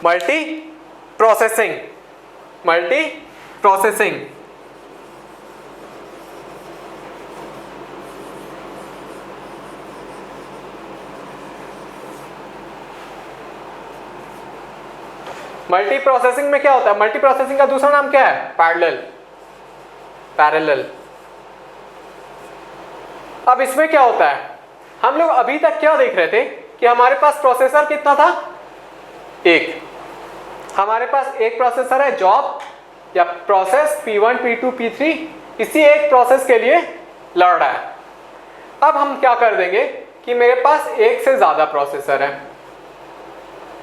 Multi processing, multi processing. Multi processing में क्या होता है? मल्टी प्रोसेसिंग का दूसरा नाम क्या है? Parallel, parallel. अब इसमें क्या होता है? हम लोग अभी तक क्या देख रहे थे कि हमारे पास प्रोसेसर कितना था? एक। हमारे पास एक प्रोसेसर है जॉब या प्रोसेस P1 P2 P3 इसी एक प्रोसेस के लिए लड़ रहा है। अब हम क्या कर देंगे कि मेरे पास एक से ज्यादा प्रोसेसर है।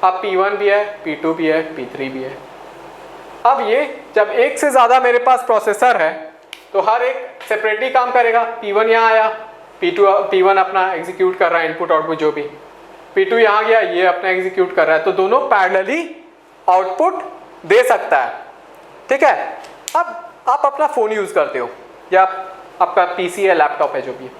अब P1 भी है, P2 भी है, P3 भी है। अब ये जब एक से ज्यादा मेरे पास प्रोसेसर है तो हर एक सेपरेटली काम करेगा। P1 यहाँ आया, P1 अपना एग्जीक्यूट कर रहा है इनपुट आउटपुट जो भी, P2 यहाँ गया, ये अपना एग्जीक्यूट कर रहा है, तो दोनों पैरेलली आउटपुट दे सकता है। ठीक है। अब आप अपना फोन यूज करते हो या आपका पीसी है, लैपटॉप है, जो भी है,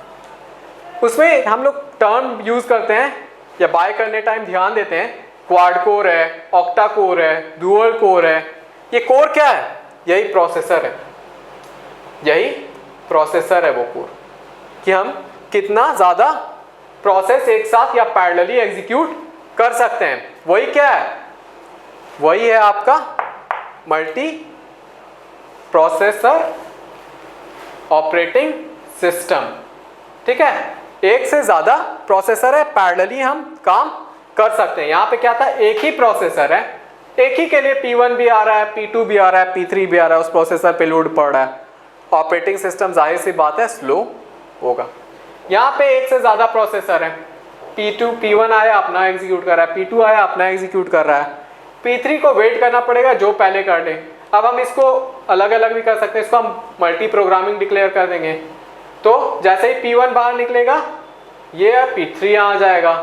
उसमें हम लोग टर्म यूज करते हैं या बाय करने टाइम ध्यान देते हैं, क्वाड कोर है, ऑक्टा कोर है, डुअल कोर है। ये कोर क्या है? यही प्रोसेसर है, यही प्रोसेसर है वो कोर, कि हम कितना ज्यादा प्रोसेस एक साथ या पैरेलली एग्जीक्यूट कर सकते हैं। वही क्या है? वही है आपका मल्टी प्रोसेसर ऑपरेटिंग सिस्टम। ठीक है। एक से ज्यादा प्रोसेसर है, पैरेलली हम काम कर सकते हैं। यहां पे क्या था? एक ही प्रोसेसर है, एक ही के लिए P1 भी आ रहा है, P2 भी आ रहा है, P3 भी आ रहा है, उस प्रोसेसर पे लोड पड़ रहा है। ऑपरेटिंग सिस्टम जाहिर सी बात है स्लो होगा। यहाँ पे एक से ज्यादा प्रोसेसर है, P1 आया अपना एग्जीक्यूट कर रहा है, P2 आया अपना एग्जीक्यूट कर रहा है, P3 को वेट करना पड़ेगा जो पहले कर ले। अब हम इसको अलग अलग भी कर सकते हैं, इसको हम मल्टी प्रोग्रामिंग डिक्लेयर कर देंगे। तो जैसे ही P1 बाहर निकलेगा ये P3 यहाँ आ जाएगा,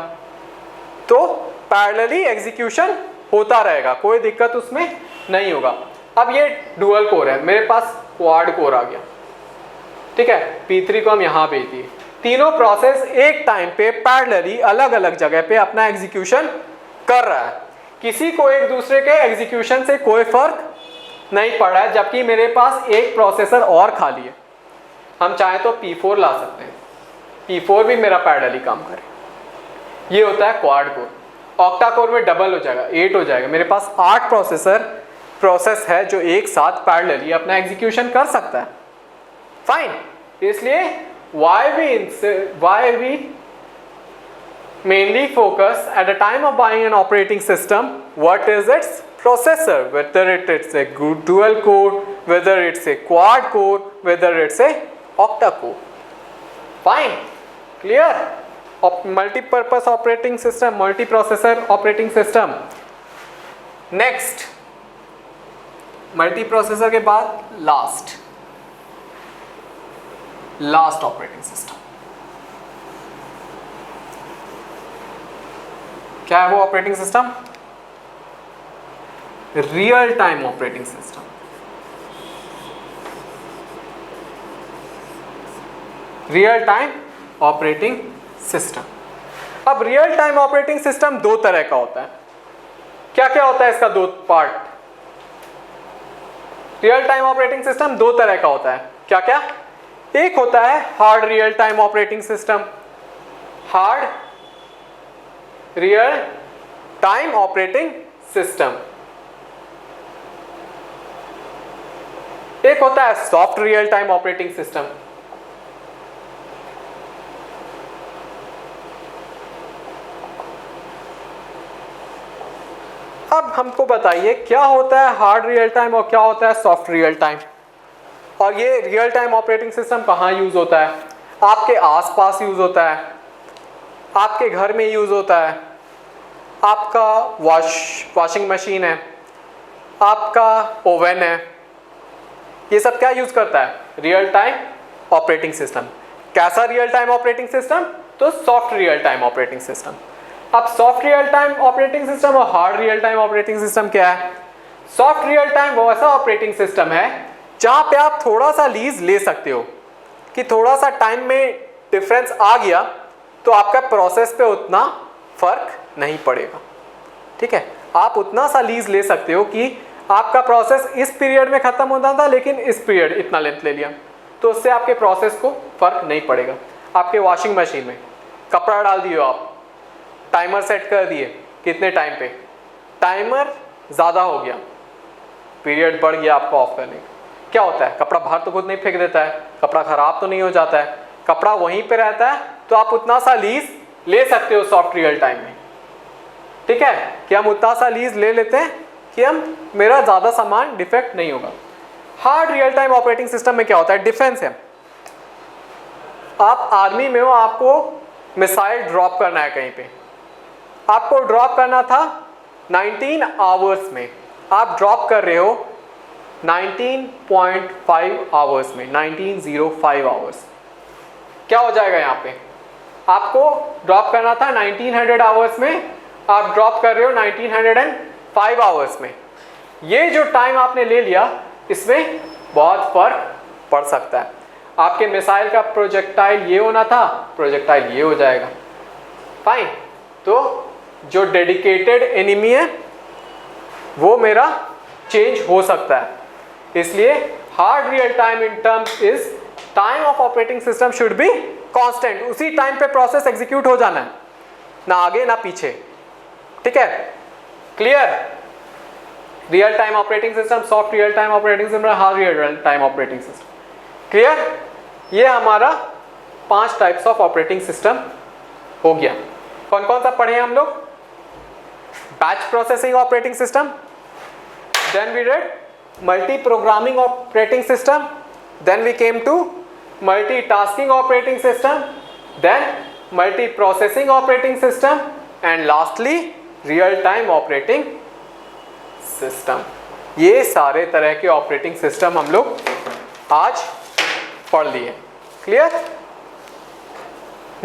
तो पैरेलली एग्जीक्यूशन होता रहेगा, कोई दिक्कत उसमें नहीं होगा। अब ये डुअल कोर है, मेरे पास क्वाड कोर आ गया। ठीक है। P3 को हम यहाँ भेज दिए। तीनों प्रोसेस एक टाइम पे पैरेलली अलग अलग जगह पे अपना एग्जीक्यूशन कर रहा है। किसी को एक दूसरे के एग्जीक्यूशन से कोई फर्क नहीं पड़ रहा है, जबकि मेरे पास एक प्रोसेसर और खाली है। हम चाहे तो P4 ला सकते हैं, P4 भी मेरा पैरेलली काम करे। ये होता है क्वाड कोर। ऑक्टा कोर में डबल हो जाएगा, 8 हो जाएगा। मेरे पास 8 प्रोसेस है जो एक साथ पैरेलली अपना एग्जीक्यूशन कर सकता है। फाइन। इसलिए why we mainly focus at the time of buying an operating system, what is its processor, whether it's a dual core, whether it's a quad core, whether it's a octa core. Fine. Clear? Multi-purpose operating system, multi-processor operating system. Next, multi-processor के बाद last operating system. क्या है वो operating system? Real time operating system. Real time operating system. अब real time operating system दो तरह का होता है। क्या क्या होता है इसका? दो part. Real time operating system दो तरह का होता है। क्या क्या? एक होता है hard real time operating system, hard real time operating system. एक होता है soft real time operating system. अब हमको बताइए क्या होता है हार्ड रियल टाइम और क्या होता है सॉफ्ट रियल टाइम, और ये रियल टाइम ऑपरेटिंग सिस्टम कहाँ यूज होता है? आपके आसपास यूज होता है, आपके घर में यूज होता है, आपका वॉशिंग मशीन है, आपका ओवन है, ये सब क्या यूज करता है? Real time operating system. कैसा रियल टाइम ऑपरेटिंग सिस्टम? तो soft real time operating system. अब soft real time operating system और hard real time operating system क्या है? सॉफ्ट रियल टाइम वो ऐसा ऑपरेटिंग सिस्टम है जहां पे आप थोड़ा सा लीज ले सकते हो कि थोड़ा सा टाइम में डिफरेंस आ गया तो आपका प्रोसेस पे उतना फर्क नहीं पड़ेगा। ठीक है, आप उतना सा लीज ले सकते हो कि आपका प्रोसेस इस पीरियड में खत्म होता था लेकिन इस पीरियड इतना लेंथ ले लिया, तो उससे आपके प्रोसेस को फर्क नहीं पड़ेगा। आपके वॉशिंग मशीन में कपड़ा डाल दिए आप, टाइमर सेट कर दिए कितने टाइम पे, टाइमर ज़्यादा हो गया, पीरियड बढ़ गया आपको ऑफ करने का, क्या होता है, कपड़ा बाहर तो खुद नहीं फेंक देता है, कपड़ा खराब तो नहीं हो जाता है, कपड़ा वहीं पे रहता है, तो आप उतना सा लीज ले सकते हो सॉफ्ट रियल टाइम में। ठीक है, कि हम उतना सा लीज ले लेते हैं कि हम मेरा ज़्यादा सामान डिफेक्ट नहीं होगा। Hard real time operating system में क्या होता है, डिफेंस है। आप आर्मी में हो, आपको मिसाइल ड्रॉप करना है कहीं पे, आपको ड्रॉप करना था 19 आवर्स में, आप ड्रॉप कर रहे हो 19.5 आवर्स में, 1905 आवर्स। क्या हो जाएगा यहाँ पे, आपको ड्रॉप करना था 1900 आवर्स में, आप ड्रॉप कर रहे हो 1905 आवर्स में। ये जो टाइम आपने ले लिया, इसमें बहुत फर्क पड़ सकता है। आपके मिसाइल का प्रोजेक्टाइल ये होना था, प्रोजेक्टाइल ये हो जाएगा। फाइन, तो जो डेडिकेटेड एनिमी है वो मेरा चेंज हो सकता है। इसलिए hard real time in terms is time of operating system should be constant, उसी टाइम पे प्रोसेस एग्जीक्यूट हो जाना है, ना आगे ना पीछे। ठीक है, clear. Real time operating system, soft real time operating system, hard real time operating system, clear. ये हमारा 5 टाइप्स ऑफ ऑपरेटिंग सिस्टम हो गया। कौन कौन सा पढ़े हम लोग, batch processing operating system, then we read multi-programming operating system, then we came to multitasking operating system, then multi-processing operating system, and lastly real-time operating system। ये सारे तरह के ऑपरेटिंग सिस्टम हम लोग आज पढ़ लिए, clear.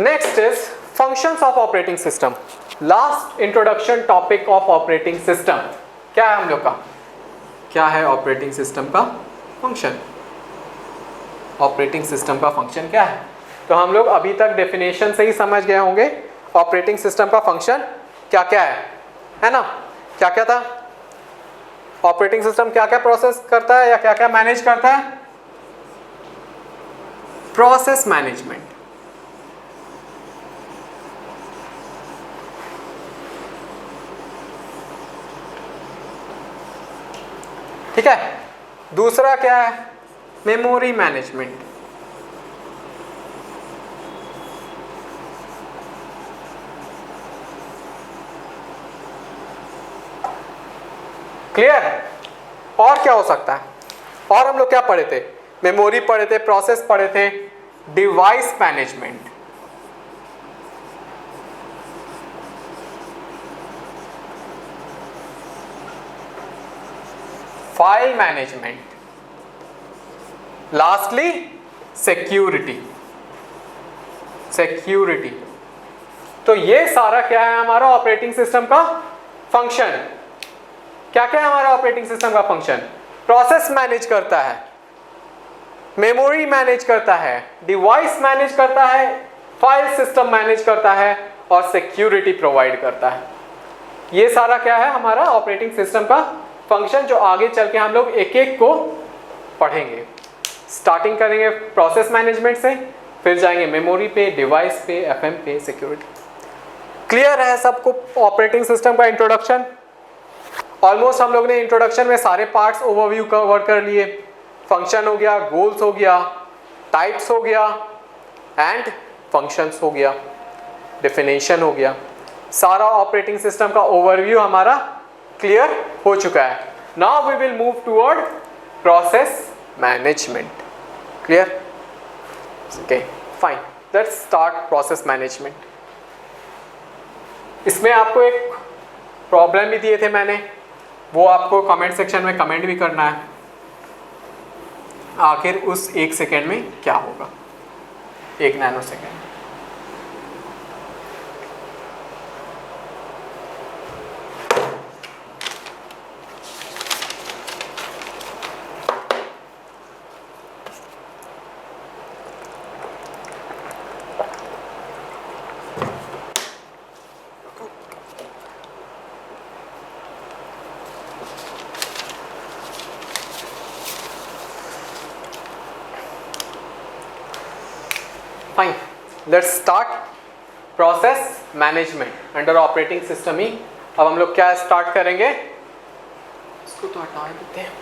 Next is functions of operating system, last introduction topic of operating system. क्या है हम लोग का, क्या है ऑपरेटिंग सिस्टम का फंक्शन, ऑपरेटिंग सिस्टम का फंक्शन क्या है। तो हम लोग अभी तक डेफिनेशन से ही समझ गए होंगे ऑपरेटिंग सिस्टम का फंक्शन क्या क्या है ना। क्या क्या था, ऑपरेटिंग सिस्टम क्या क्या प्रोसेस करता है या क्या क्या मैनेज करता है, प्रोसेस मैनेजमेंट, ठीक है। दूसरा क्या है, मेमोरी मैनेजमेंट, क्लियर। और क्या हो सकता है, और हम लोग क्या पढ़े थे, मेमोरी पढ़े थे, प्रोसेस पढ़े थे, device management, file management, lastly security, security. तो ये सारा क्या है हमारा ऑपरेटिंग सिस्टम का फंक्शन। क्या क्या है हमारा ऑपरेटिंग सिस्टम का फंक्शन, प्रोसेस मैनेज करता है, मेमोरी मैनेज करता है, डिवाइस मैनेज करता है, फाइल सिस्टम मैनेज करता है और सिक्योरिटी प्रोवाइड करता है। ये सारा क्या है हमारा ऑपरेटिंग सिस्टम का फंक्शन, जो आगे चल के हम लोग एक एक को पढ़ेंगे। स्टार्टिंग करेंगे प्रोसेस मैनेजमेंट से, फिर जाएंगे मेमोरी पे, डिवाइस पे, एफएम पे, सिक्योरिटी। क्लियर है सबको ऑपरेटिंग सिस्टम का इंट्रोडक्शन। ऑलमोस्ट हम लोग ने इंट्रोडक्शन में सारे पार्ट्स ओवरव्यू कवर कर लिए। फंक्शन हो गया, गोल्स हो गया, टाइप्स हो गया एंड फंक्शंस हो गया, डेफिनेशन हो गया। सारा ऑपरेटिंग सिस्टम का ओवरव्यू हमारा क्लियर हो चुका है। Now we will move toward process management. Clear, okay fine, let's start process management. इसमें आपको एक प्रॉब्लम भी दिए थे मैंने, वो आपको कमेंट सेक्शन में कमेंट भी करना है, आखिर उस 1 सेकेंड में क्या होगा, 1 nano second. Fine, let's start process management under operating system ही। अब हम लोग क्या स्टार्ट करेंगे, इसको तो हटा देते हैं।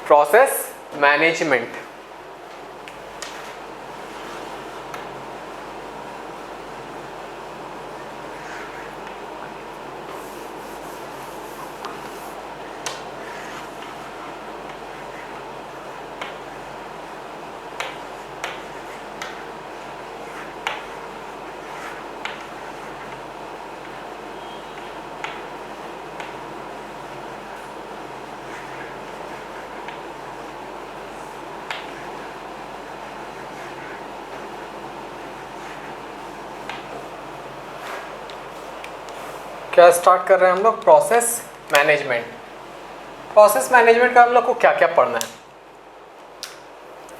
Process management. क्या स्टार्ट कर रहे हैं हम लोग, प्रोसेस मैनेजमेंट। प्रोसेस मैनेजमेंट का हम लोग को क्या क्या पढ़ना है,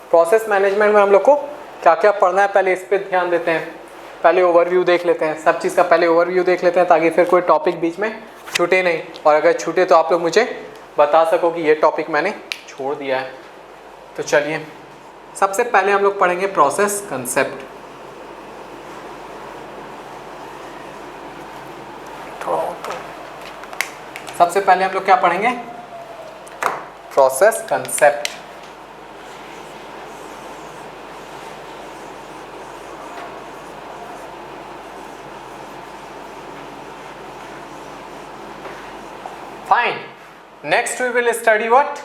प्रोसेस मैनेजमेंट में हम लोग को क्या क्या पढ़ना है, पहले इस पे ध्यान देते हैं। पहले ओवरव्यू देख लेते हैं, सब चीज़ का पहले ओवरव्यू देख लेते हैं ताकि फिर कोई टॉपिक बीच में छूटे नहीं, और अगर छूटे तो आप लोग मुझे बता सको कि ये टॉपिक मैंने छोड़ दिया है। तो चलिए, सबसे पहले हम लोग पढ़ेंगे प्रोसेस कंसेप्ट। सबसे पहले हम लोग क्या पढ़ेंगे, process concept. Fine, next we will study what,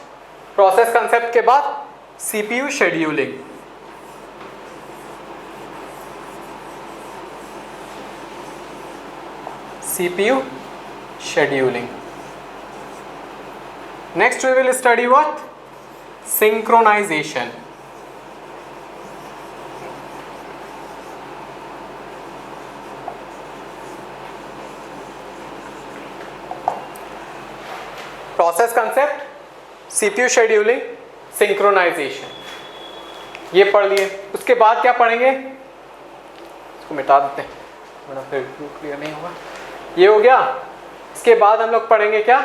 process concept के बाद CPU scheduling. CPU scheduling. Next we will study what? Synchronization. Process concept, CPU scheduling, synchronization. ये पढ़ लिए। उसके बाद क्या पढ़ेंगे, इसको मिटा देते हैं वरना फिर क्लियर नहीं होगा। ये हो गया। इसके बाद हम लोग पढ़ेंगे क्या,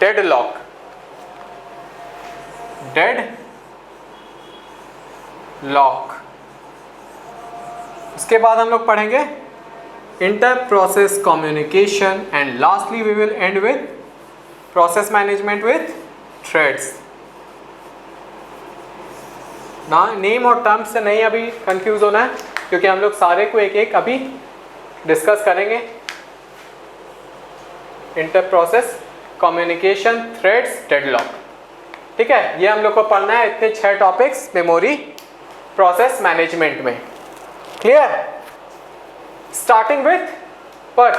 डेडलॉक। डेडलॉक। उसके बाद हम लोग पढ़ेंगे inter process communication, and lastly we will end with process management with threads. ना नेम और टर्म्स से नहीं अभी कंफ्यूज होना है, क्योंकि हम लोग सारे को एक एक अभी डिस्कस करेंगे। Inter process communication, threads, deadlock, ठीक है। ये हम लोग को पढ़ना है, इतने 6 टॉपिक्स मेमोरी प्रोसेस मैनेजमेंट में। क्लियर? स्टार्टिंग विथ बट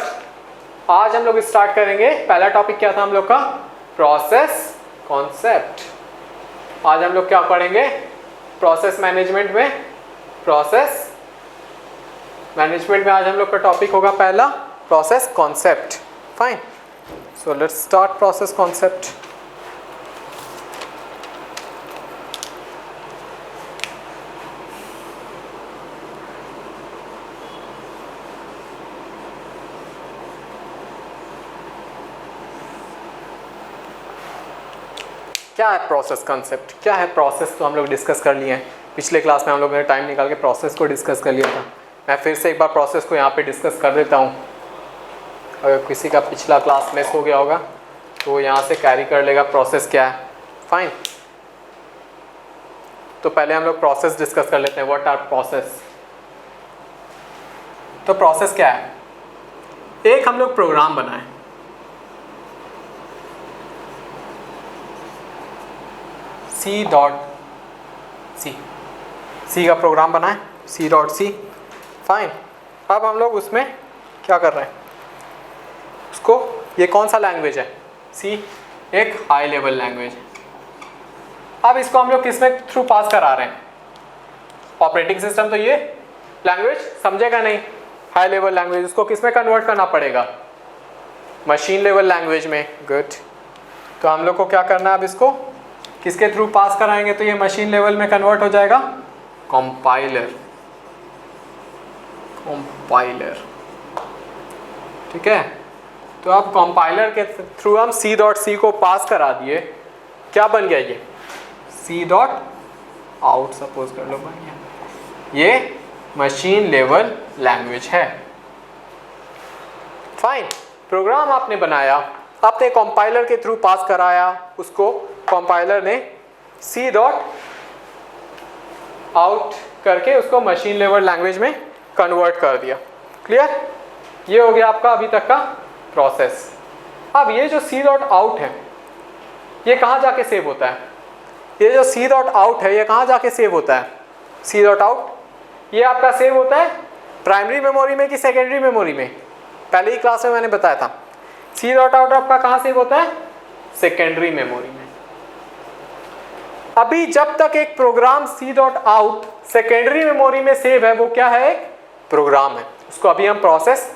आज हम लोग स्टार्ट करेंगे, पहला टॉपिक क्या था हम लोग का, प्रोसेस कॉन्सेप्ट। आज हम लोग क्या पढ़ेंगे प्रोसेस मैनेजमेंट में, प्रोसेस मैनेजमेंट में आज हम लोग का टॉपिक होगा पहला process concept. Fine, so let's start process concept. क्या है प्रोसेस कंसेप्ट, क्या है प्रोसेस, तो हम लोग डिस्कस कर लिए हैं पिछले क्लास में। हम लोग ने टाइम निकाल के प्रोसेस को डिस्कस कर लिया था। मैं फिर से एक बार प्रोसेस को यहाँ पे डिस्कस कर देता हूँ। अगर किसी का पिछला क्लास मिस हो गया होगा तो यहाँ से कैरी कर लेगा प्रोसेस क्या है। फाइन, तो पहले हम लोग प्रोसेस डिस्कस कर लेते हैं, व्हाट आर प्रोसेस। तो प्रोसेस क्या है, एक हम लोग प्रोग्राम बनाएं, C का प्रोग्राम बनाएं, C.C। फाइन, अब हम लोग उसमें क्या कर रहे हैं, उसको, ये कौन सा लैंग्वेज है, C एक हाई लेवल लैंग्वेज है। अब इसको हम लोग किस में थ्रू पास करा रहे हैं, ऑपरेटिंग सिस्टम तो ये लैंग्वेज समझेगा नहीं, हाई लेवल लैंग्वेज, उसको किस में कन्वर्ट करना पड़ेगा, मशीन लेवल लैंग्वेज में। गुड, तो हम लोग को क्या करना है, अब इसको किसके थ्रू पास कराएंगे तो ये मशीन लेवल में कन्वर्ट हो जाएगा, कंपाइलर। ठीक है, तो अब कंपाइलर के थ्रू हम C.C को पास करा दिए, क्या बन गया ये सी डॉट आउट सपोज कर लो बन गया, ये मशीन लेवल लैंग्वेज है। फाइन, प्रोग्राम आपने बनाया, आपने कंपाइलर के थ्रू पास कराया, उसको कंपाइलर ने सी डॉट आउट करके उसको मशीन लेवल लैंग्वेज में कन्वर्ट कर दिया। क्लियर? ये हो गया आपका अभी तक का प्रोसेस। अब ये जो सी डॉट आउट है ये कहाँ जाके सेव होता है? ये जो सी डॉट आउट है ये कहाँ जाके सेव होता है? सी डॉट आउट ये आपका सेव होता है प्राइमरी मेमोरी में कि सेकेंडरी मेमोरी में? पहले ही क्लास में मैंने बताया था सी डॉट आउट आपका कहाँ सेव होता है? सेकेंडरी मेमोरी में। अभी जब तक एक program C dot out secondary memory में सेव है वो क्या है? एक प्रोग्राम है। उसको अभी हम प्रोसेस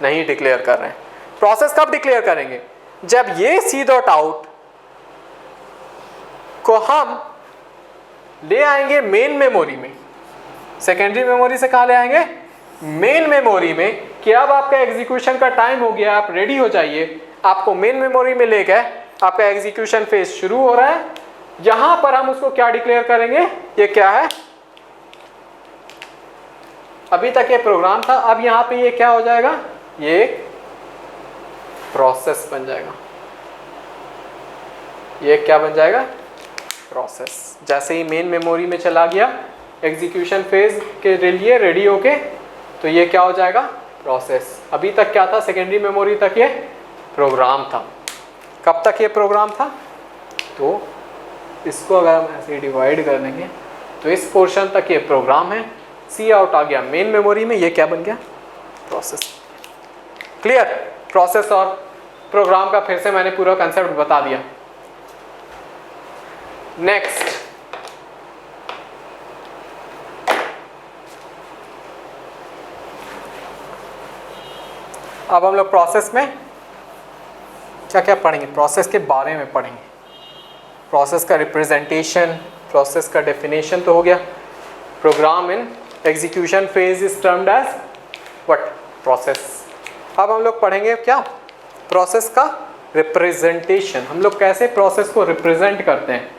नहीं डिक्लेयर कर रहे हैं। प्रोसेस कब डिक्लेयर करेंगे? जब ये सी डॉट आउट को हम ले आएंगे मेन मेमोरी में। सेकेंडरी मेमोरी से कहाँ ले आएंगे? मेन मेमोरी में। कि अब आपका एग्जीक्यूशन का टाइम हो गया, आप रेडी हो जाइए, आपको मेन मेमोरी में ले गए, आपका एग्जीक्यूशन फेज शुरू हो रहा है। यहां पर हम उसको क्या डिक्लेयर करेंगे? ये क्या है? अभी तक ये प्रोग्राम था, अब यहां पे ये क्या हो जाएगा? ये प्रोसेस बन जाएगा। ये क्या बन जाएगा? प्रोसेस। जैसे ही मेन मेमोरी में चला गया एग्जीक्यूशन फेज के लिए रेडी होके, तो ये क्या हो जाएगा? प्रोसेस। अभी तक क्या था? सेकेंडरी मेमोरी तक ये प्रोग्राम था। कब तक ये प्रोग्राम था? तो इसको अगर हम ऐसे डिवाइड कर देंगे तो इस पोर्शन तक ये प्रोग्राम है। सी आउट आ गया मेन मेमोरी में, ये क्या बन गया? प्रोसेस। क्लियर? प्रोसेस और प्रोग्राम का फिर से मैंने पूरा कंसेप्ट बता दिया। नेक्स्ट, अब हम लोग प्रोसेस में क्या क्या पढ़ेंगे? प्रोसेस के बारे में पढ़ेंगे। प्रोसेस का रिप्रेजेंटेशन, प्रोसेस का डेफिनेशन तो हो गया। Program in execution phase is termed as what? Process. अब हम लोग पढ़ेंगे क्या? प्रोसेस का रिप्रेजेंटेशन। हम लोग कैसे प्रोसेस को रिप्रेजेंट करते हैं।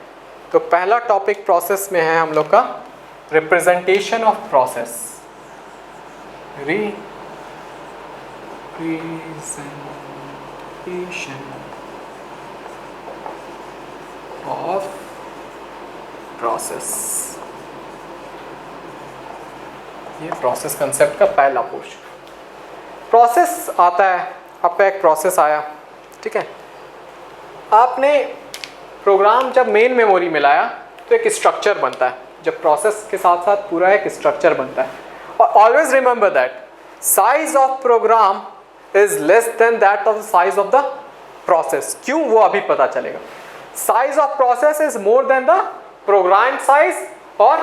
तो पहला टॉपिक प्रोसेस में है हम लोग का representation of process. Representation of process. ये प्रोसेस कंसेप्ट का पहला पोर्शन। प्रोसेस आता है, आपका एक प्रोसेस आया, ठीक है। आपने प्रोग्राम जब मेन मेमोरी में लाया तो एक स्ट्रक्चर बनता है। जब प्रोसेस के साथ साथ पूरा एक स्ट्रक्चर बनता है। और always remember that size of program is less than that of the size of the process. क्यों? वो अभी पता चलेगा। Size of process is more than the program size, और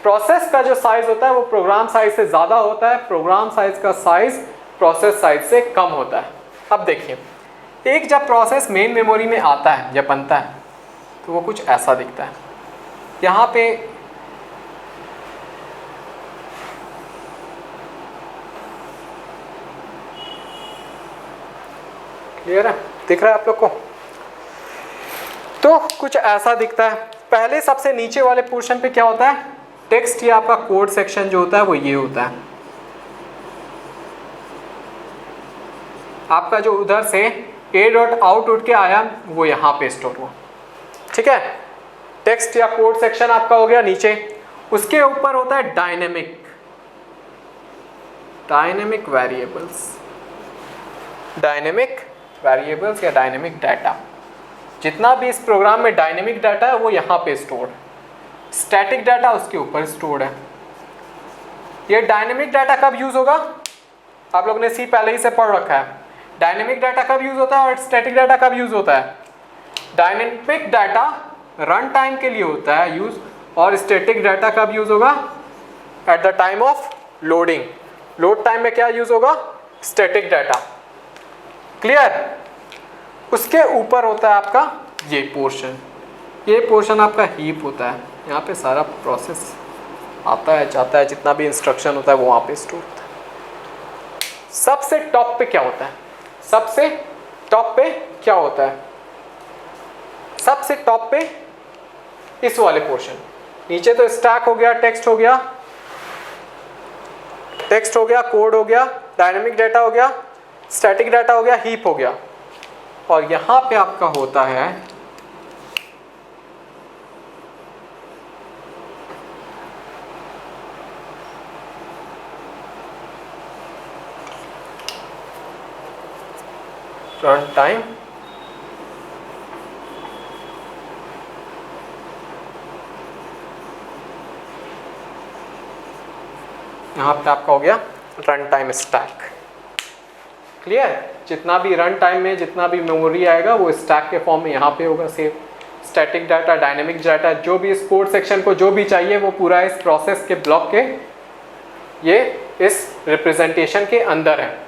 प्रोसेस का जो साइज होता है वो प्रोग्राम साइज से ज़्यादा होता है। प्रोग्राम साइज का साइज प्रोसेस साइज से कम होता है। अब देखिए, एक जब प्रोसेस मेन मेमोरी में आता है, जब बनता है, तो वो कुछ ऐसा दिखता है। यहाँ पे क्लियर है? दिख रहा है आप लोग को? तो कुछ ऐसा दिखता है। पहले सबसे नीचे वाले पोर्शन पे क्या होता है? टेक्स्ट या आपका कोड सेक्शन जो होता है वो ये होता है। आपका जो उधर से a डॉट आउट उठ के आया वो यहाँ पे स्टोर हुआ, ठीक है। टेक्स्ट या कोड सेक्शन आपका हो गया नीचे। उसके ऊपर होता है डायनेमिक वेरिएबल्स, या डायनेमिक डाटा। जितना भी इस प्रोग्राम में डायनेमिक डाटा है वो यहाँ पे स्टोर्ड। स्टैटिक डाटा उसके ऊपर स्टोर्ड है। ये डायनेमिक डाटा कब यूज होगा? आप लोग ने सी पहले ही से पढ़ रखा है। डायनेमिक डाटा कब यूज होता है और स्टैटिक डाटा कब यूज होता है? डायनेमिक डाटा रन टाइम के लिए होता है यूज, और स्टैटिक डाटा कब यूज होगा? At the time of loading. Load time में क्या यूज होगा? Static data. क्लियर? उसके ऊपर होता है आपका ये पोर्शन। ये पोर्शन आपका हीप होता है। यहाँ पे सारा प्रोसेस आता है जाता है, जितना भी इंस्ट्रक्शन होता है वो वहाँ पे स्टोर होता है। सबसे टॉप पे क्या होता है? सबसे टॉप पे क्या होता है? सबसे टॉप पे इस वाले पोर्शन, नीचे तो स्टैक हो गया, टेक्स्ट हो गया, कोड हो गया, डायनेमिक डाटा हो गया, स्टैटिक डाटा हो गया, हीप हो गया, और यहां पे आपका होता है रन टाइम, यहाँ पे आपका हो गया रन टाइम स्टैक। क्लियर? जितना भी रन टाइम में जितना भी मेमोरी आएगा वो स्टैक के फॉर्म में यहाँ पे होगा save. Static data, dynamic data, जो भी इस कोड सेक्शन को जो भी चाहिए वो पूरा इस प्रोसेस के ब्लॉक के ये इस रिप्रेजेंटेशन के अंदर है।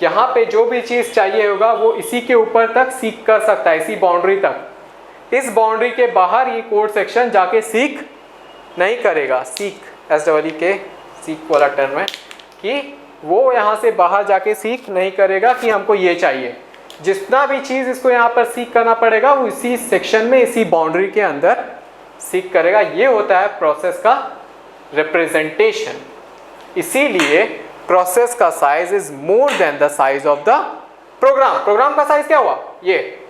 यहाँ पे जो भी चीज़ चाहिए होगा वो इसी के ऊपर तक सीख कर सकता है, इसी बाउंड्री तक। इस बाउंड्री के बाहर ये कोड सेक्शन जाके सीख नहीं करेगा। सीख SEE सीख वाला टर्म है कि वो यहाँ से बाहर जाके सीख नहीं करेगा कि हमको ये चाहिए। जितना भी चीज़ इसको यहाँ पर सीख करना पड़ेगा वो इसी सेक्शन में, इसी बाउंड्री के अंदर सीख करेगा। ये होता है प्रोसेस का रिप्रेजेंटेशन। इसीलिए प्रोसेस का size is more than the size of the program. Program का साइज क्या हुआ? ये,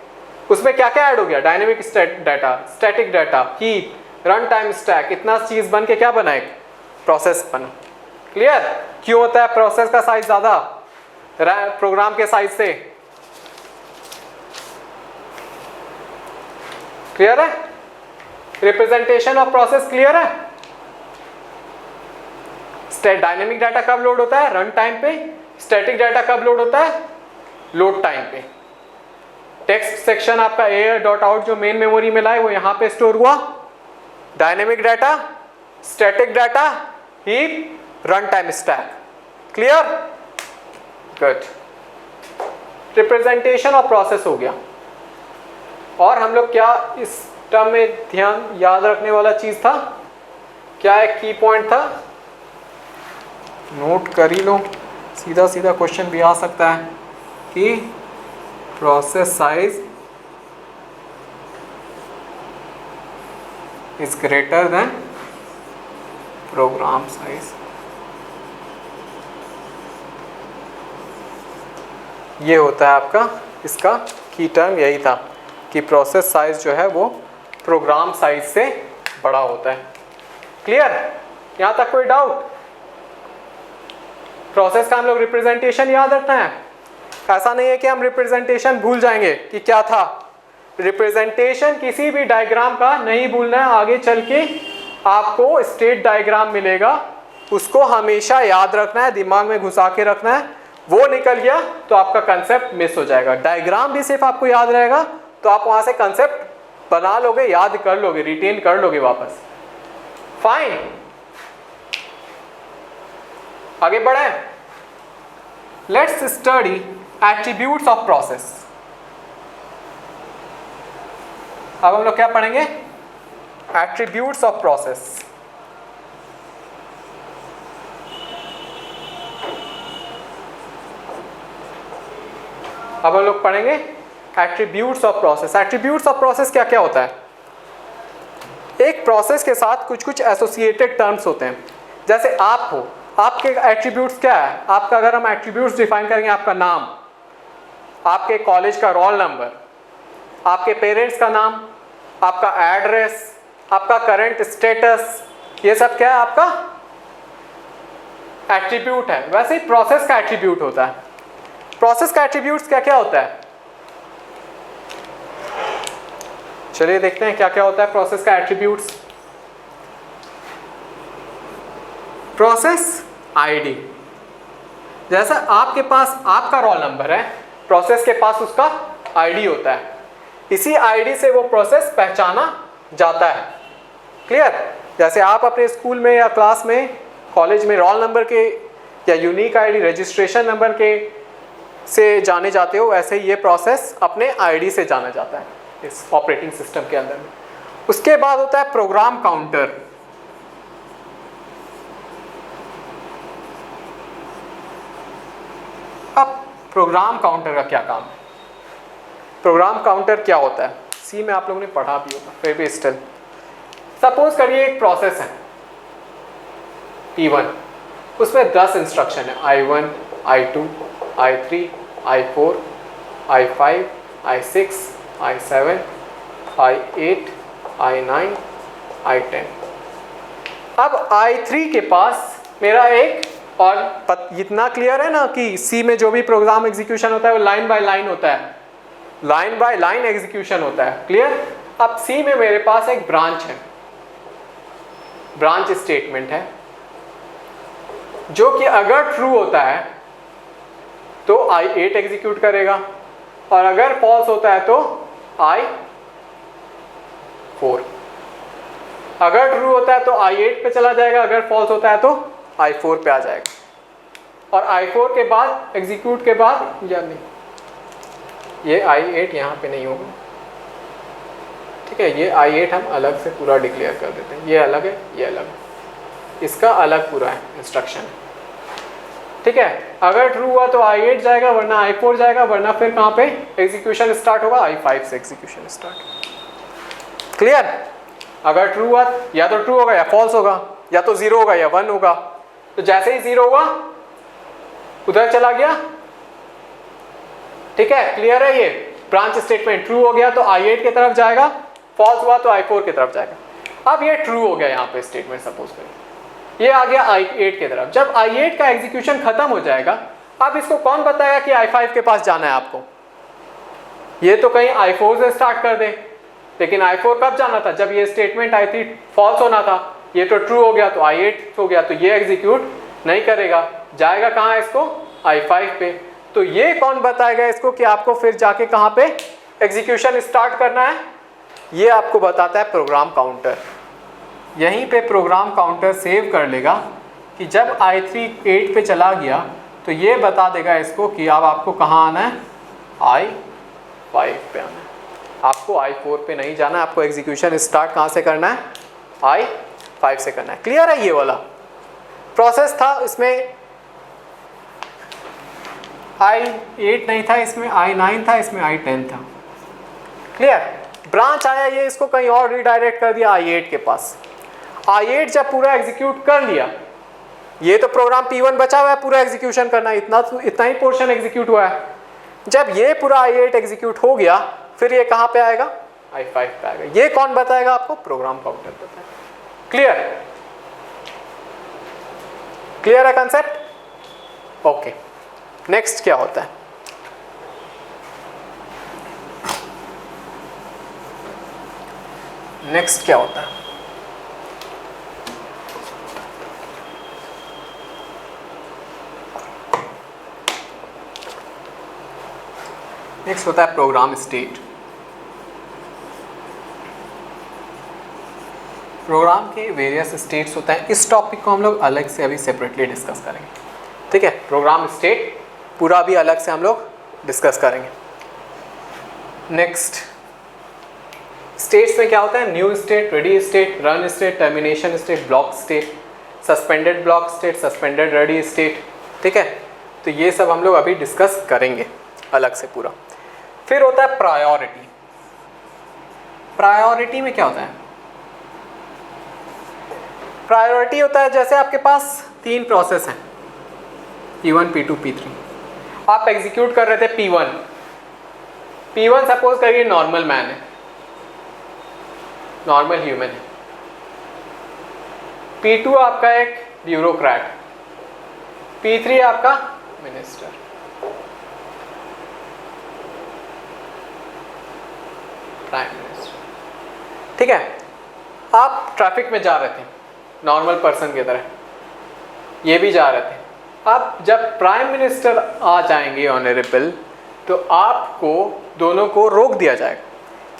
उसमें क्या क्या ऐड हो गया? Dynamic data, static data, heap, run time stack, इतना चीज बन के क्या बना? एक प्रोसेस बना। क्लियर? क्यों होता है प्रोसेस का साइज ज्यादा प्रोग्राम के साइज से? क्लियर है? रिप्रेजेंटेशन ऑफ प्रोसेस क्लियर है? डायनेमिक डाटा कब लोड होता है? रन टाइम पे। स्टैटिक डाटा कब लोड होता है? लोड टाइम पे। टेक्स्ट सेक्शन आपका AR.out जो मेन मेमोरी में लाए वो यहां पे स्टोर हुआ। Dynamic data, static data, heap, run time stack. Clear? Good. Representation of process हो गया। और हम लोग क्या इस टर्म में ध्यान याद रखने वाला चीज था? क्या एक की पॉइंट था? नोट कर ही लो, सीधा सीधा क्वेश्चन भी आ सकता है कि process size is greater than program size. ये होता है आपका इसका की टर्म, यही था कि प्रोसेस साइज जो है वो प्रोग्राम साइज से बड़ा होता है। क्लियर? यहां तक कोई डाउट? प्रोसेस का हम लोग रिप्रेजेंटेशन याद रखना है। ऐसा नहीं है कि हम रिप्रेजेंटेशन भूल जाएंगे कि क्या था। रिप्रेजेंटेशन किसी भी डायग्राम का नहीं भूलना है। आगे चल के आपको स्टेट डायग्राम मिलेगा, उसको हमेशा याद रखना है, दिमाग में घुसा के रखना है। वो निकल गया तो आपका कंसेप्ट मिस हो जाएगा। डायग्राम भी सिर्फ आपको याद रहेगा तो आप वहां से कंसेप्ट बना लोगे, याद कर लोगे, रिटेन कर लोगे वापस। फाइन, आगे बढ़े। Let's study attributes of process. अब हम लोग क्या पढ़ेंगे? Attributes of process. अब हम लोग पढ़ेंगे attributes of process. Attributes of process क्या क्या होता है? एक प्रोसेस के साथ कुछ कुछ एसोसिएटेड टर्म्स होते हैं। जैसे आप हो, आपके एट्रीब्यूट्स क्या है? आपका अगर हम एट्रीब्यूट्स डिफाइन करेंगे, आपका नाम, आपके कॉलेज का रोल नंबर, आपके पेरेंट्स का नाम, आपका एड्रेस, आपका करंट स्टेटस, ये सब क्या है? आपका एट्रीब्यूट है। वैसे ही प्रोसेस का एट्रीब्यूट होता है। प्रोसेस का एट्रीब्यूट्स क्या क्या होता है? चलिए देखते हैं क्या क्या होता है प्रोसेस का एट्रीब्यूट्स। प्रोसेस आईडी, जैसा आपके पास आपका रोल नंबर है, प्रोसेस के पास उसका आईडी होता है। इसी आईडी से वो प्रोसेस पहचाना जाता है। क्लियर? जैसे आप अपने स्कूल में या क्लास में, कॉलेज में रोल नंबर के या यूनिक आईडी, रजिस्ट्रेशन नंबर के से जाने जाते हो, वैसे ही ये प्रोसेस अपने आईडी से जाना जाता है इस ऑपरेटिंग सिस्टम के अंदर में। उसके बाद होता है प्रोग्राम काउंटर। अब प्रोग्राम काउंटर का क्या काम है? प्रोग्राम काउंटर क्या होता है? सी में आप लोगों ने पढ़ा भी होगा, फिर भी स्टिल सपोज करिए एक प्रोसेस है P1, उसमें 10 इंस्ट्रक्शन है I1, I2, I3, I4, I5, I6, I7, I8, I9, I10। अब I3 के पास मेरा एक और इतना क्लियर है ना कि C में जो भी प्रोग्राम एग्जीक्यूशन होता है वो लाइन बाय लाइन होता है, लाइन बाय लाइन एग्जीक्यूशन होता है, क्लियर। अब C में मेरे पास एक ब्रांच है, ब्रांच स्टेटमेंट है जो कि अगर ट्रू होता है तो I8 एग्जीक्यूट करेगा और अगर फॉल्स होता है तो I4। अगर ट्रू होता है तो I8 पे चला जाएगा, अगर फॉल्स होता है तो I4 पे आ जाएगा। और I4 के बाद एग्जीक्यूट के बाद या नहीं, ये I8 यहाँ पे नहीं होगा, ठीक है। ये I8 हम अलग से पूरा डिक्लेयर कर देते हैं, ये अलग है, ये अलग है, इसका अलग पूरा है इंस्ट्रक्शन, ठीक है। अगर ट्रू हुआ तो I8 जाएगा, वरना I4 जाएगा, वरना फिर कहाँ पे एग्जीक्यूशन स्टार्ट होगा, I5 से एग्जीक्यूशन स्टार्ट, क्लियर। अगर ट्रू हुआ या तो ट्रू होगा या फॉल्स होगा, या तो 0 होगा या 1 होगा। तो जैसे ही 0 हुआ उधर चला गया, ठीक है, क्लियर है। ये ब्रांच स्टेटमेंट ट्रू हो गया तो I8 की तरफ जाएगा, फॉल्स हुआ तो I4 की तरफ जाएगा। अब ये ट्रू हो गया यहाँ पे स्टेटमेंट, सपोज करें ये आ गया I8 की तरफ। जब I8 का एग्जीक्यूशन खत्म हो जाएगा, अब इसको कौन बताएगा कि I5 के पास जाना है आपको? ये तो कहीं I4 से स्टार्ट कर दे, लेकिन I4 कब जाना था? जब ये स्टेटमेंट I3 फॉल्स होना था। ये तो ट्रू हो गया तो I8 हो गया, तो ये एग्जीक्यूट नहीं करेगा, जाएगा कहाँ इसको? I5 पे। तो ये कौन बताएगा इसको कि आपको फिर जाके कहाँ पे एग्जीक्यूशन स्टार्ट करना है? ये आपको बताता है प्रोग्राम काउंटर। यहीं पे प्रोग्राम काउंटर सेव कर लेगा कि जब I3 8 पे चला गया तो ये बता देगा इसको कि अब आपको कहाँ आना है? I5 पे आना है, आपको I4 पे नहीं जाना है। आपको एग्जीक्यूशन स्टार्ट कहाँ से करना है? I5 से करना है। क्लियर है? ये वाला प्रोसेस था, इसमें I8 नहीं था, इसमें I9 था, इसमें I10 था। क्लियर? ब्रांच आया, ये इसको कहीं और रिडायरेक्ट कर दिया I8 के पास। I8 जब पूरा एग्जीक्यूट कर लिया, ये तो प्रोग्राम P1 बचा हुआ है पूरा एग्जीक्यूशन करना, इतना ही पोर्शन एग्जीक्यूट हुआ है। जब ये पूरा I8 एग्जीक्यूट हो गया, फिर ये कहाँ पे आएगा? I5 पे आएगा। ये कौन बताएगा आपको? प्रोग्राम काउंटर बताएगा। क्लियर? क्लियर है कंसेप्ट? ओके, नेक्स्ट क्या होता है? नेक्स्ट क्या होता है? नेक्स्ट होता है प्रोग्राम स्टेट। प्रोग्राम के वेरियस स्टेट्स होता है। इस टॉपिक को हम लोग अलग से अभी सेपरेटली डिस्कस करेंगे, ठीक है। प्रोग्राम स्टेट पूरा भी अलग से हम लोग डिस्कस करेंगे। नेक्स्ट, स्टेट्स में क्या होता है? New state, ready state, run state, termination state, block state, suspended block state, suspended ready state, ठीक है। तो ये सब हम लोग अभी डिस्कस करेंगे अलग से पूरा। फिर होता है प्रायोरिटी। प्रायोरिटी में क्या होता है? प्रायोरिटी होता है जैसे आपके पास 3 प्रोसेस हैं, P1, P2, P3। आप एग्जीक्यूट कर रहे थे P1। P1 सपोज करिए नॉर्मल मैन है, नॉर्मल ह्यूमन है। P2 आपका एक ब्यूरोक्रेट, P3 आपका मिनिस्टर। प्राइम मिनिस्टर, ठीक है। आप ट्रैफिक में जा रहे थे नॉर्मल पर्सन की तरह, ये भी जा रहे थे। अब जब प्राइम मिनिस्टर आ जाएंगे ऑनरेबल, तो आपको दोनों को रोक दिया जाएगा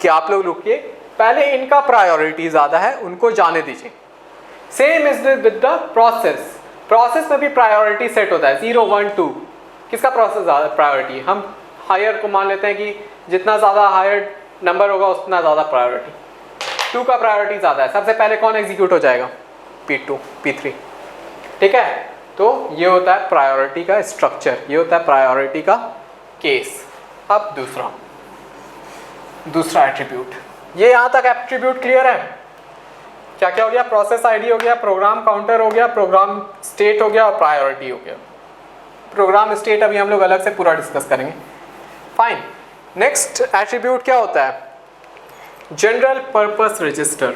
कि आप लोग रुकिए, पहले इनका प्रायोरिटी ज़्यादा है, उनको जाने दीजिए। Same is with the process. Process में भी प्रायोरिटी सेट होता है 0, 1, 2। किसका प्रोसेस ज़्यादा प्रायोरिटी? हम हायर को मान लेते हैं कि जितना ज़्यादा हायर नंबर होगा उतना ज़्यादा प्रायोरिटी। 2 का प्रायोरिटी ज़्यादा है, सबसे पहले कौन एग्जीक्यूट हो जाएगा? P2, P3, ठीक है। तो ये होता है प्रायोरिटी का स्ट्रक्चर, ये होता है प्रायोरिटी का केस। अब दूसरा, दूसरा एट्रीब्यूट। ये यहाँ तक एट्रीब्यूट क्लियर है? क्या क्या हो गया? प्रोसेस आईडी हो गया, प्रोग्राम काउंटर हो गया, प्रोग्राम स्टेट हो गया और प्रायोरिटी हो गया। प्रोग्राम स्टेट अभी हम लोग अलग से पूरा डिस्कस करेंगे। फाइन, नेक्स्ट एट्रीब्यूट क्या होता है? General purpose register.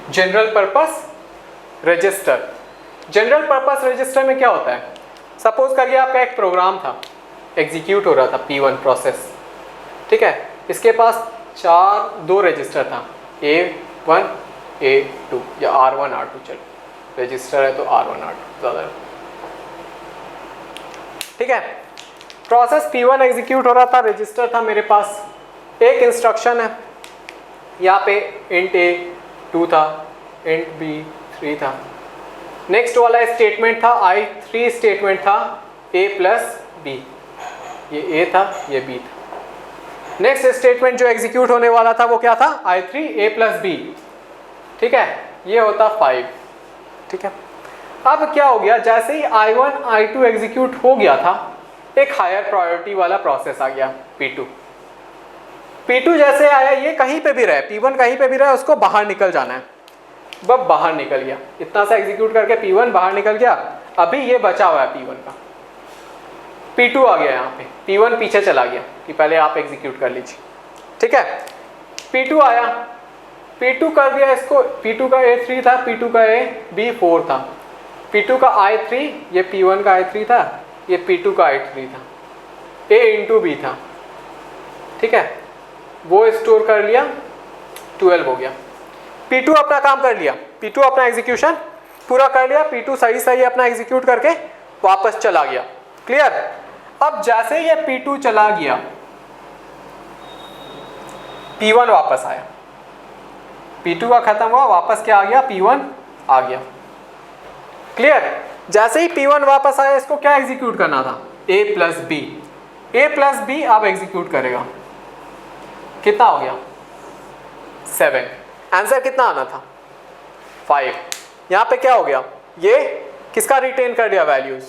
General purpose register. General purpose register में क्या होता है? सपोज करिए आपका एक प्रोग्राम था, एग्जीक्यूट हो रहा था, P1 प्रोसेस, ठीक है। इसके पास दो रजिस्टर था, A1 A2 या R1 R2, चलो रजिस्टर है तो R1 R2 ज़्यादा, ठीक है। प्रोसेस P1 एग्जीक्यूट हो रहा था, रजिस्टर था मेरे पास, एक इंस्ट्रक्शन है यहाँ पे इंट A 2 था, इंट B 3 था। नेक्स्ट वाला स्टेटमेंट था I3 स्टेटमेंट था A प्लस B, ये A था ये B था। नेक्स्ट स्टेटमेंट जो एग्जीक्यूट होने वाला था वो क्या था? I3 A प्लस B, ठीक है, ये होता 5, ठीक है। अब क्या हो गया? जैसे ही I1 I2 एग्जीक्यूट हो गया था, एक हायर प्रायोरिटी वाला प्रोसेस आ गया P2। P2 जैसे आया, ये कहीं पे भी रहे, P1 कहीं पे भी रहे, उसको बाहर निकल जाना है। बस बाहर निकल गया, इतना सा एग्जीक्यूट करके P1 बाहर निकल गया। अभी ये बचा हुआ है P1 का, P2 आ गया यहाँ पे, P1 पीछे चला गया कि पहले आप एग्जीक्यूट कर लीजिए, ठीक है। P2 आया, P2 कर दिया इसको, P2 का A3 था, P2 का B4 था, P2 का I3, ये P1 का I3 था, ये P2 का I3 था, A इंटू B था, ठीक है। वो स्टोर कर लिया, 12 हो गया। P2 अपना काम कर लिया, P2 अपना एग्जीक्यूशन पूरा कर लिया, P2 सही सही अपना एग्जीक्यूट करके वापस चला गया, क्लियर। अब जैसे ये P2 चला गया, P1 वापस आया, P2 का खत्म हुआ, वापस क्या आ गया? P1 आ गया, क्लियर। जैसे ही P1 वापस आया, इसको क्या एग्जीक्यूट करना था? A plus B, A plus B अब एग्जीक्यूट करेगा, कितना हो गया? 7। आंसर कितना आना था? 5। यहाँ पे क्या हो गया? ये किसका रिटेन कर दिया? वैल्यूज।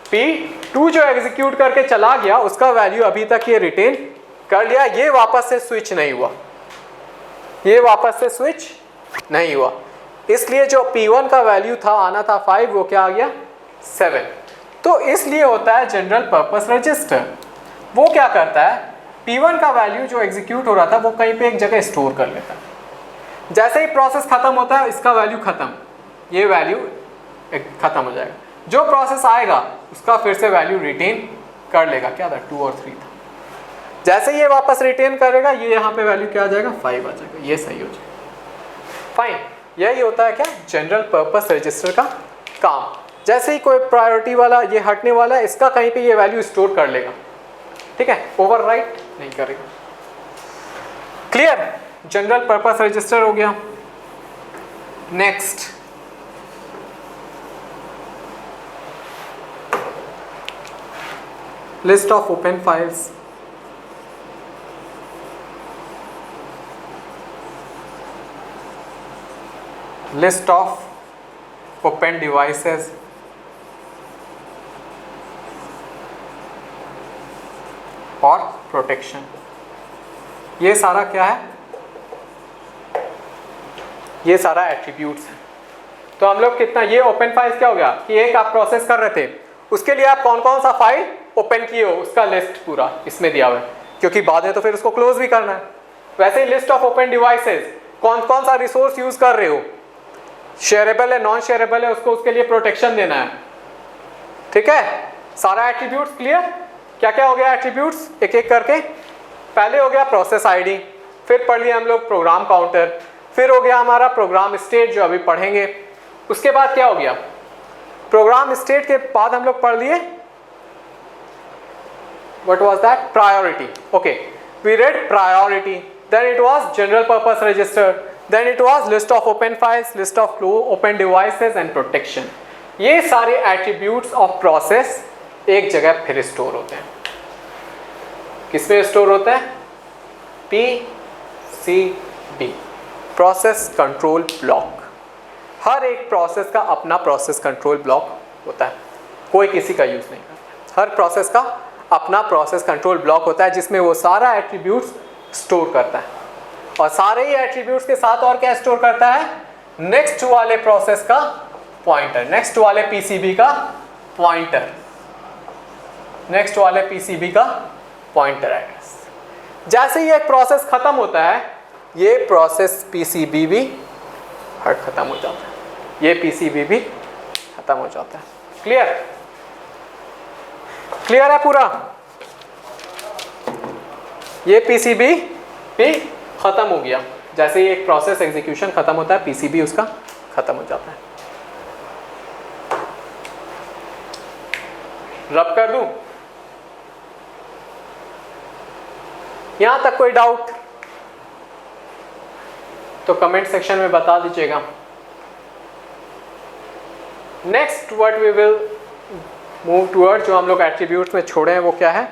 P2 जो एग्जीक्यूट करके चला गया, उसका वैल्यू अभी तक ये रिटेन कर लिया, ये वापस से स्विच नहीं हुआ, ये वापस से स्विच नहीं हुआ, इसलिए जो P1 का वैल्यू था आना था 5, वो क्या आ गया? 7। तो इसलिए होता है जनरल पर्पस रजिस्टर। वो क्या करता है? P1 का वैल्यू जो एग्जीक्यूट हो रहा था वो कहीं पे एक जगह स्टोर कर लेता है। जैसे ही प्रोसेस खत्म होता है, इसका वैल्यू खत्म, ये वैल्यू खत्म हो जाएगा। जो प्रोसेस आएगा उसका फिर से वैल्यू रिटेन कर लेगा, क्या था? 2 और 3 था। जैसे ही ये वापस रिटेन करेगा, ये यहाँ पे वैल्यू क्या आ जाएगा? 5 आ जाएगा, ये सही हो जाएगा। फाइन, यही होता है क्या? जनरल पर्पस रजिस्टर का काम। जैसे ही कोई प्रायोरिटी वाला ये हटने वाला है, इसका कहीं पे ये वैल्यू स्टोर कर लेगा, ठीक है, ओवरराइट नहीं करेगा। क्लियर? जनरल पर्पस रजिस्टर हो गया। Next, list of open files. List of open devices, और प्रोटेक्शन। ये सारा क्या है? ये सारा एट्रीब्यूट्स है। तो हम लोग कितना, ये ओपन फाइल्स क्या हो गया कि एक आप प्रोसेस कर रहे थे, उसके लिए आप कौन कौन सा फाइल ओपन किए हो उसका लिस्ट पूरा इसमें दिया हुआ है, क्योंकि बाद में तो फिर उसको क्लोज भी करना है। वैसे ही लिस्ट ऑफ ओपन डिवाइसेस, कौन कौन सा रिसोर्स यूज कर रहे हो, शेयरेबल है नॉन शेयरेबल है, उसको उसके लिए प्रोटेक्शन देना है, ठीक है। सारा एट्रीब्यूट्स क्लियर? क्या क्या हो गया एट्रीब्यूट्स एक एक करके? पहले हो गया प्रोसेस आईडी, फिर पढ़ लिया हम लोग प्रोग्राम काउंटर, फिर हो गया हमारा प्रोग्राम स्टेट जो अभी पढ़ेंगे। उसके बाद क्या हो गया? प्रोग्राम स्टेट के बाद हम लोग पढ़ लिए what was that? Priority. Okay, we read priority, then it was general purpose register, then it was list of open files, list of open devices and protection. ये सारे attributes of process एक जगह फिर स्टोर होते हैं। किसमें store होता है? PCB, process control block. हर एक प्रोसेस का अपना प्रोसेस कंट्रोल ब्लॉक होता है, कोई किसी का यूज़ नहीं करता। हर प्रोसेस का अपना प्रोसेस कंट्रोल ब्लॉक होता है जिसमें वो सारा एट्रीब्यूट्स स्टोर करता है, और सारे ही एट्रीब्यूट्स के साथ और क्या स्टोर करता है, नेक्स्ट वाले प्रोसेस का पॉइंटर, नेक्स्ट वाले पीसीबी का पॉइंटर, नेक्स्ट वाले पीसीबी का पॉइंटर एड्रेस। जैसे ही एक प्रोसेस खत्म होता है, ये प्रोसेस पीसीबी भी खत्म हो जाता है, ये पीसीबी भी खत्म हो जाता है। क्लियर? क्लियर है पूरा? ये पीसीबी भी खत्म हो गया। जैसे ही एक प्रोसेस एग्जीक्यूशन खत्म होता है, पीसीबी उसका खत्म हो जाता है। रब कर दूं? यहां तक कोई डाउट तो कमेंट सेक्शन में बता दीजिएगा। Next what we will move toward, जो हम लोग एट्रीब्यूट्स में छोड़े हैं वो क्या है,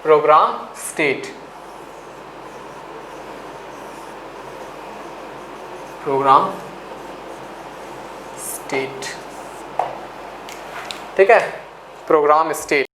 प्रोग्राम स्टेट। प्रोग्राम स्टेट, ठीक है, प्रोग्राम स्टेट।